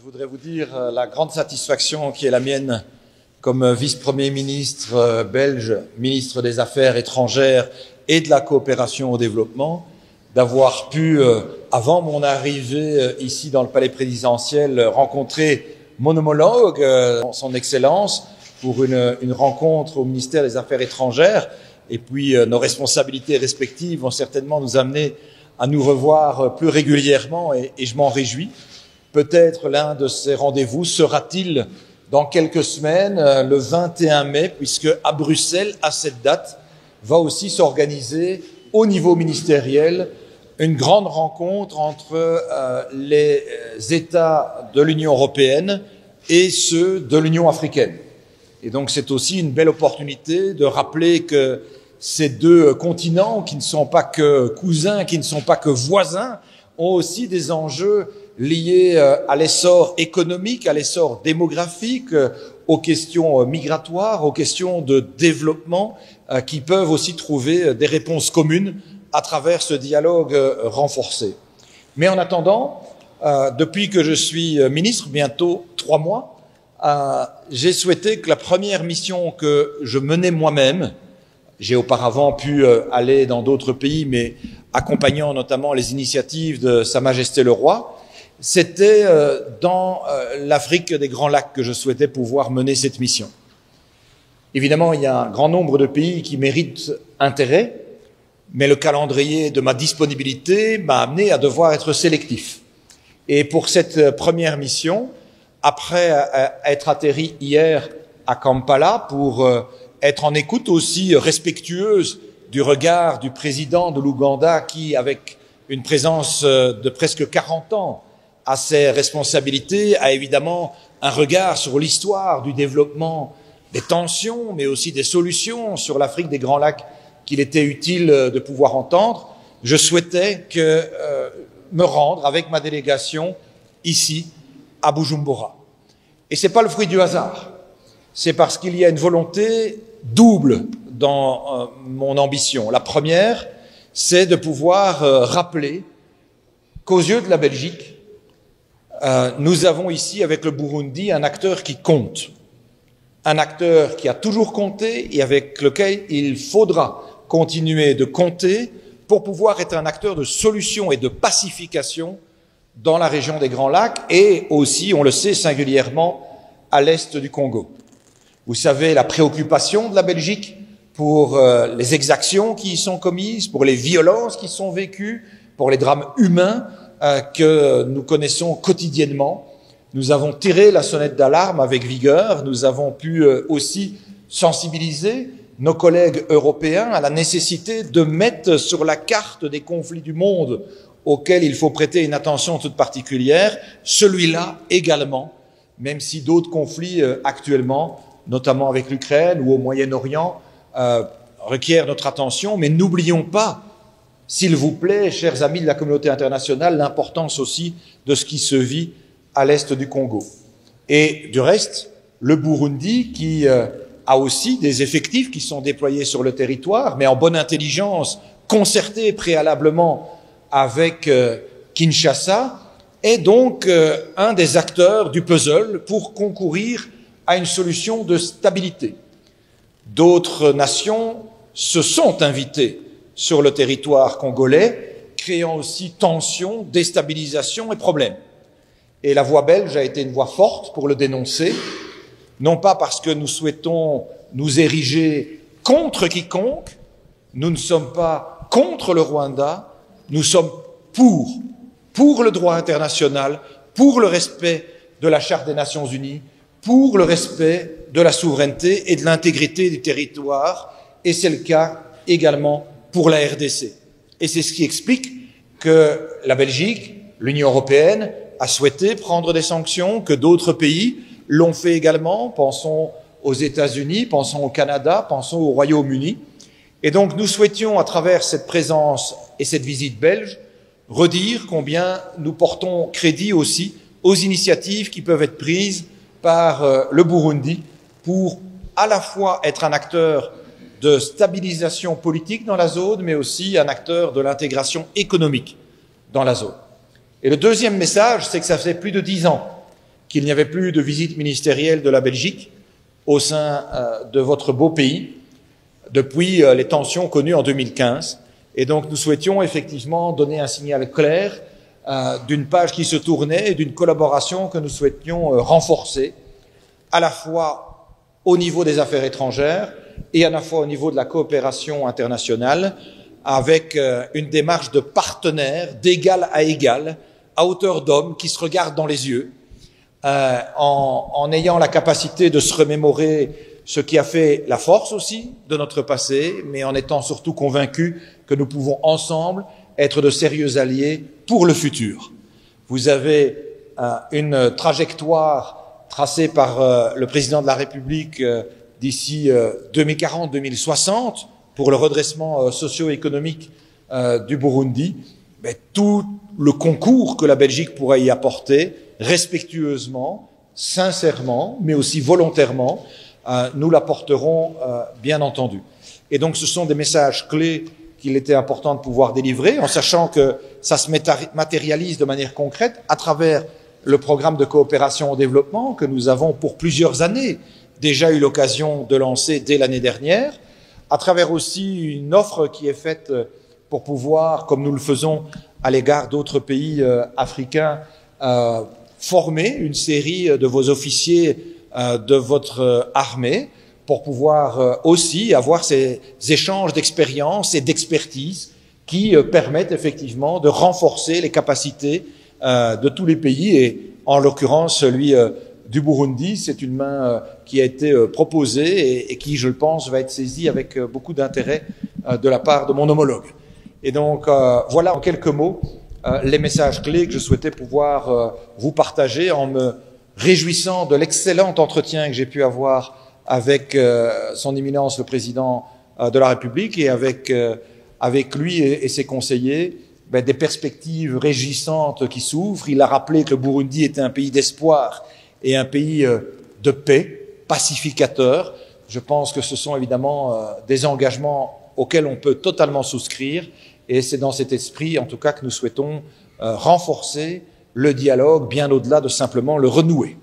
Je voudrais vous dire la grande satisfaction qui est la mienne comme vice-premier ministre belge, ministre des Affaires étrangères et de la coopération au développement, d'avoir pu, avant mon arrivée ici dans le palais présidentiel, rencontrer mon homologue, son Excellence, pour une rencontre au ministère des Affaires étrangères. Et puis nos responsabilités respectives vont certainement nous amener à nous revoir plus régulièrement et je m'en réjouis. Peut-être l'un de ces rendez-vous sera-t-il dans quelques semaines, le 21 mai, puisque à Bruxelles, à cette date, va aussi s'organiser au niveau ministériel une grande rencontre entre les États de l'Union européenne et ceux de l'Union africaine. Et donc c'est aussi une belle opportunité de rappeler que ces deux continents, qui ne sont pas que cousins, qui ne sont pas que voisins, ont aussi des enjeux liés à l'essor économique, à l'essor démographique, aux questions migratoires, aux questions de développement, qui peuvent aussi trouver des réponses communes à travers ce dialogue renforcé. Mais en attendant, depuis que je suis ministre, bientôt 3 mois, j'ai souhaité que la première mission que je menais moi-même, j'ai auparavant pu aller dans d'autres pays, mais accompagnant notamment les initiatives de Sa Majesté le Roi, c'était dans l'Afrique des Grands Lacs que je souhaitais pouvoir mener cette mission. Évidemment, il y a un grand nombre de pays qui méritent intérêt, mais le calendrier de ma disponibilité m'a amené à devoir être sélectif. Et pour cette première mission, après être atterri hier à Kampala pour être en écoute aussi respectueuse du regard du président de l'Ouganda qui, avec une présence de presque 40 ans à ses responsabilités, a évidemment un regard sur l'histoire du développement, des tensions, mais aussi des solutions sur l'Afrique des Grands Lacs qu'il était utile de pouvoir entendre. Je souhaitais me rendre avec ma délégation ici, à Bujumbura. Et ce n'est pas le fruit du hasard. C'est parce qu'il y a une volonté double dans mon ambition. La première, c'est de pouvoir rappeler qu'aux yeux de la Belgique, nous avons ici, avec le Burundi, un acteur qui compte. Un acteur qui a toujours compté et avec lequel il faudra continuer de compter pour pouvoir être un acteur de solution et de pacification dans la région des Grands Lacs et aussi, on le sait, singulièrement à l'est du Congo. Vous savez la préoccupation de la Belgique pour les exactions qui y sont commises, pour les violences qui sont vécues, pour les drames humains que nous connaissons quotidiennement. Nous avons tiré la sonnette d'alarme avec vigueur, nous avons pu aussi sensibiliser nos collègues européens à la nécessité de mettre sur la carte des conflits du monde auxquels il faut prêter une attention toute particulière, celui-là également, même si d'autres conflits actuellement, notamment avec l'Ukraine ou au Moyen-Orient, requièrent notre attention. Mais n'oublions pas, s'il vous plaît, chers amis de la communauté internationale, l'importance aussi de ce qui se vit à l'est du Congo. Et du reste, le Burundi, qui a aussi des effectifs qui sont déployés sur le territoire, mais en bonne intelligence, concertés préalablement avec Kinshasa, est donc un des acteurs du puzzle pour concourir à une solution de stabilité. D'autres nations se sont invitées sur le territoire congolais, créant aussi tensions, déstabilisation et problèmes. Et la voix belge a été une voix forte pour le dénoncer, non pas parce que nous souhaitons nous ériger contre quiconque, nous ne sommes pas contre le Rwanda, nous sommes pour le droit international, pour le respect de la Charte des Nations Unies, pour le respect de la souveraineté et de l'intégrité du territoire, et c'est le cas également pour la RDC. Et c'est ce qui explique que la Belgique, l'Union européenne, a souhaité prendre des sanctions, que d'autres pays l'ont fait également, pensons aux États-Unis, pensons au Canada, pensons au Royaume-Uni. Et donc nous souhaitions, à travers cette présence et cette visite belge, redire combien nous portons crédit aussi aux initiatives qui peuvent être prises par le Burundi pour à la fois être un acteur de stabilisation politique dans la zone, mais aussi un acteur de l'intégration économique dans la zone. Et le deuxième message, c'est que ça fait plus de 10 ans qu'il n'y avait plus de visite ministérielle de la Belgique au sein de votre beau pays depuis les tensions connues en 2015. Et donc nous souhaitions effectivement donner un signal clair d'une page qui se tournait et d'une collaboration que nous souhaitions renforcer, à la fois au niveau des affaires étrangères et à la fois au niveau de la coopération internationale, avec une démarche de partenaire, d'égal à égal, à hauteur d'homme, qui se regardent dans les yeux, en ayant la capacité de se remémorer ce qui a fait la force aussi de notre passé, mais en étant surtout convaincus que nous pouvons ensemble être de sérieux alliés pour le futur. Vous avez une trajectoire tracée par le président de la République d'ici 2040-2060 pour le redressement socio-économique du Burundi. Mais tout le concours que la Belgique pourra y apporter, respectueusement, sincèrement, mais aussi volontairement, nous l'apporterons bien entendu. Et donc ce sont des messages clés qu'il était important de pouvoir délivrer, en sachant que ça se matérialise de manière concrète à travers le programme de coopération au développement que nous avons pour plusieurs années déjà eu l'occasion de lancer dès l'année dernière, à travers aussi une offre qui est faite pour pouvoir, comme nous le faisons à l'égard d'autres pays africains, former une série de vos officiers de votre armée, pour pouvoir aussi avoir ces échanges d'expérience et d'expertise qui permettent effectivement de renforcer les capacités de tous les pays, et en l'occurrence celui du Burundi. C'est une main qui a été proposée et qui, je le pense, va être saisie avec beaucoup d'intérêt de la part de mon homologue. Et donc voilà en quelques mots les messages clés que je souhaitais pouvoir vous partager, en me réjouissant de l'excellent entretien que j'ai pu avoir avec son éminence le président de la République, et avec lui et ses conseillers, des perspectives réjouissantes qui s'ouvrent. Il a rappelé que le Burundi était un pays d'espoir et un pays de paix, pacificateur. Je pense que ce sont évidemment des engagements auxquels on peut totalement souscrire, et c'est dans cet esprit en tout cas que nous souhaitons renforcer le dialogue bien au-delà de simplement le renouer.